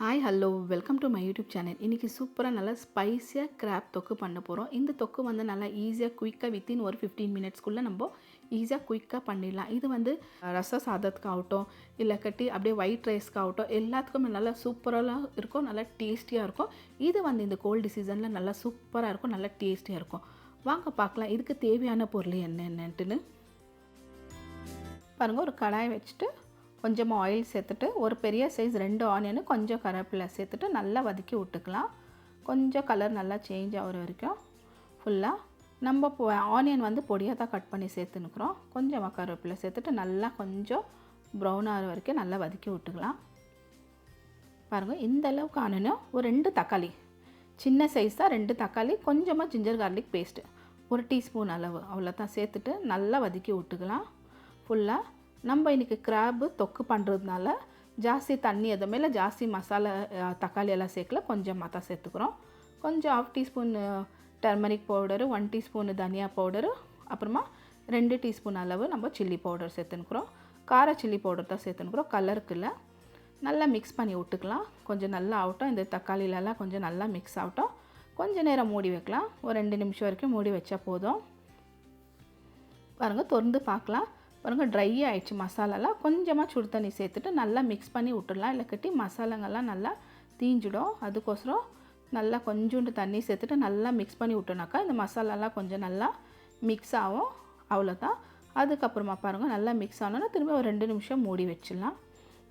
Hi hello welcome to my YouTube channel. இன்றைக்கி சூப்பராக நல்லா ஸ்பைஸியாக கிராப் தொக்கு பண்ண போகிறோம். இந்த தொக்கு வந்து நல்லா ஈஸியாக குயிக்காக வித்தின் ஒரு 15 மினிட்ஸ்க்குள்ளே நம்ம ஈஸியாக குயிக்காக பண்ணிடலாம். இது வந்து ரச சாதத்துக்காகட்டும் இல்லை கட்டி அப்படியே ஒயிட் ரைஸ்க்காகட்டும் எல்லாத்துக்குமே நல்லா சூப்பராக இருக்கும், நல்லா டேஸ்டியாக இருக்கும். இது வந்து இந்த கோல்டு சீசனில் நல்லா சூப்பராக இருக்கும், நல்லா டேஸ்டியாக இருக்கும். வாங்க பார்க்கலாம் இதுக்கு தேவையான பொருள் என்னென்னட்டுன்னு. பாருங்கள், ஒரு கடாயை வச்சுட்டு கொஞ்சமாக ஆயில் சேர்த்துட்டு ஒரு பெரிய சைஸ் 2 ஆனியனு கொஞ்சம் கருவேப்பிலை சேர்த்துட்டு நல்லா வதக்கி விட்டுக்கலாம். கொஞ்சம் கலர் நல்லா சேஞ்ச் ஆகிற வரைக்கும் ஃபுல்லாக நம்ம ஆனியன் வந்து பொடியாக தான் கட் பண்ணி சேர்த்துனுக்குறோம். கொஞ்சமாக கருவேப்பிலை சேர்த்துட்டு நல்லா கொஞ்சம் ப்ரௌன் ஆகிற வரைக்கும் நல்லா வதக்கி விட்டுக்கலாம். பாருங்கள், இந்த அளவுக்கு ஆனியனும் ஒரு 2 தக்காளி, சின்ன சைஸ் தான் 2 தக்காளி, கொஞ்சமாக ஜிஞ்சர் கார்லிக் பேஸ்ட்டு 1 டீஸ்பூன் அளவு அவ்வளோதான் சேர்த்துட்டு நல்லா வதக்கி விட்டுக்கலாம். ஃபுல்லாக நம்ம இன்றைக்கி கிராப்பு தொக்கு பண்ணுறதுனால ஜாஸ்தி தண்ணி எதுவுமே இல்லை, ஜாஸ்தி மசாலா தக்காளி எல்லாம் சேர்க்கல, கொஞ்சமாக தான் சேர்த்துக்கிறோம். கொஞ்சம் 1/2 டீஸ்பூன் டர்மரிக் பவுடரு, 1 டீஸ்பூன் தனியா பவுடரு, அப்புறமா 2 டீஸ்பூன் அளவு நம்ம சில்லி பவுடர் சேர்த்துனுக்குறோம். கார சில்லி பவுடர் தான் சேர்த்துனுக்குறோம், கலருக்கு இல்லை. நல்லா மிக்ஸ் பண்ணி விட்டுக்கலாம். கொஞ்சம் நல்லா ஆகட்டும், இந்த தக்காளிலெல்லாம் கொஞ்சம் நல்லா மிக்ஸ் ஆகட்டும். கொஞ்சம் நேரம் மூடி வைக்கலாம், ஒரு 2 நிமிஷம் வரைக்கும் மூடி வச்சா போதும். பாருங்கள், திறந்து பார்க்கலாம். பாருங்கள், ட்ரை ஆகிடுச்சு மசாலாலாம். கொஞ்சமாக சுடு தண்ணி சேர்த்துட்டு நல்லா மிக்ஸ் பண்ணி விட்டுடலாம், இல்லை கட்டி மசாலாங்கள்லாம் நல்லா தீஞ்சிடும். அதுக்கோசரம் நல்லா கொஞ்சோண்டு தண்ணி சேர்த்துட்டு நல்லா மிக்ஸ் பண்ணி விட்டோனாக்கா இந்த மசாலாலாம் கொஞ்சம் நல்லா மிக்ஸ் ஆகும், அவ்வளோதான். அதுக்கப்புறமா பாருங்கள், நல்லா மிக்ஸ் ஆனோன்னா திரும்ப ஒரு 2 நிமிஷம் மூடி வச்சிடலாம்.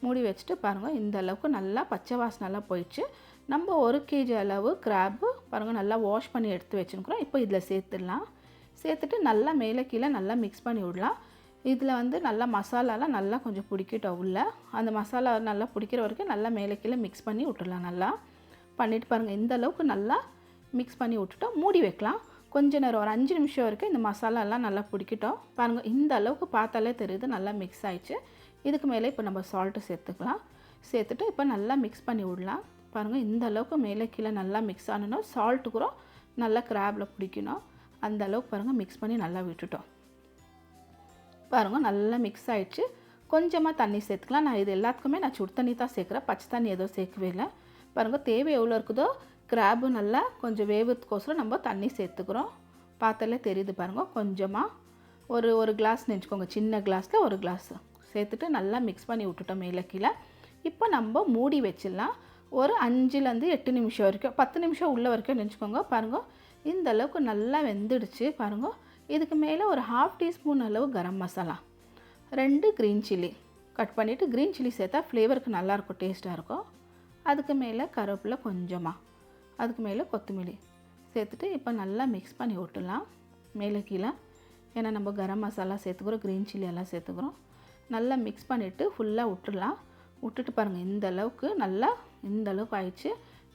மூடி வச்சுட்டு பாருங்கள், இந்த அளவுக்கு நல்லா பச்சை வாசனைலாம் போயிடுச்சு. நம்ம 1 kg அளவு கிராப்பு பாருங்கள் நல்லா வாஷ் பண்ணி எடுத்து வச்சுருக்குறோம். இப்போ இதில் சேர்த்துடலாம். சேர்த்துட்டு நல்லா மேலே கீழே நல்லா மிக்ஸ் பண்ணி விடலாம். இதில் வந்து நல்லா மசாலாலாம் நல்லா கொஞ்சம் பிடிக்கட்டும் உள்ள, அந்த மசாலா நல்லா பிடிக்கிற வரைக்கும் நல்லா மேலே கீழே மிக்ஸ் பண்ணி விட்டுடலாம். நல்லா பண்ணிவிட்டு பாருங்கள், இந்த அளவுக்கு நல்லா மிக்ஸ் பண்ணி விட்டுட்டோம். மூடி வைக்கலாம் கொஞ்ச நேரம், ஒரு 5 நிமிஷம் வரைக்கும் இந்த மசாலாலாம் நல்லா பிடிக்கட்டும். பாருங்கள், இந்த அளவுக்கு பார்த்தாலே தெரியுது நல்லா மிக்ஸ் ஆகிடுச்சு. இதுக்கு மேலே இப்போ நம்ம சால்ட்டு சேர்த்துக்கலாம். சேர்த்துட்டு இப்போ நல்லா மிக்ஸ் பண்ணி விடலாம். பாருங்கள், இந்த அளவுக்கு மேலே கீழே நல்லா மிக்ஸ் ஆனணும். சால்ட்டு கூட நல்லா கிராப்பில் பிடிக்கணும், அந்த அளவுக்கு பாருங்கள் மிக்ஸ் பண்ணி நல்லா விட்டுட்டோம். பாருங்கள், நல்லா மிக்ஸ் ஆகிடுச்சு. கொஞ்சமாக தண்ணி சேர்த்துக்கலாம். நான் இது எல்லாத்துக்குமே நான் சுடு தண்ணி தான் சேர்க்குறேன், பச்சை தண்ணி எதுவும் சேர்க்கவே இல்லை. பாருங்கள், தேவை எவ்வளோ இருக்குதோ கிராப்பு நல்லா கொஞ்சம் வேவத்துக்கோசரம் நம்ம தண்ணி சேர்த்துக்கிறோம். பார்த்தாலே தெரியுது பாருங்கள். கொஞ்சமாக ஒரு கிளாஸ் நினச்சிக்கோங்க, சின்ன கிளாஸில் 1 கிளாஸ் சேர்த்துட்டு நல்லா மிக்ஸ் பண்ணி விட்டுட்டோம் மேலே கீழே. இப்போ நம்ம மூடி வச்சிடலாம். ஒரு 5லேருந்து 8 நிமிஷம் வரைக்கும், 10 நிமிஷம் உள்ள வரைக்கும் நினச்சிக்கோங்க. பாருங்கள், இந்த அளவுக்கு நல்லா வெந்துடுச்சு. பாருங்கள், இதுக்கு மேலே ஒரு 1/2 டீஸ்பூன் அளவு garam masala, 2 green chilli cut பண்ணிவிட்டு, க்ரீன் சில்லி சேர்த்தா ஃப்ளேவருக்கு நல்லாயிருக்கும், டேஸ்ட்டாக இருக்கும். அதுக்கு மேலே கருவேப்பிலை கொஞ்சமாக, அதுக்கு மேலே கொத்தமல்லி சேர்த்துட்டு இப்போ நல்லா மிக்ஸ் பண்ணி விட்டுலாம் மேலே கீழே. ஏன்னா நம்ம கரம் மசாலா சேர்த்துக்கிறோம், க்ரீன் சில்லி எல்லாம் சேர்த்துக்கிறோம். நல்லா மிக்ஸ் பண்ணிவிட்டு ஃபுல்லாக விட்டுடலாம். விட்டுட்டு பாருங்கள், இந்த அளவுக்கு ஆயிடுச்சு.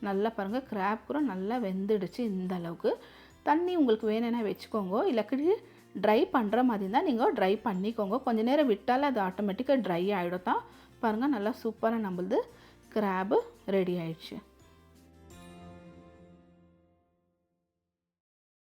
நல்லா பாருங்கள், கிராப் கூட நல்லா வெந்துடுச்சு. இந்த அளவுக்கு தண்ணி உங்களுக்கு வேணும்னா வச்சுக்கோங்க, இல்லாட்டி ட்ரை பண்ணுற மாதிரி இருந்தால் நீங்கள் ட்ரை பண்ணிக்கோங்க. கொஞ்சம் நேரம் விட்டால் அது ஆட்டோமேட்டிக்காக ட்ரை ஆகிடும் தான். பாருங்கள், நல்லா சூப்பராக நம்மளது கிராப்பு ரெடி ஆயிடுச்சு.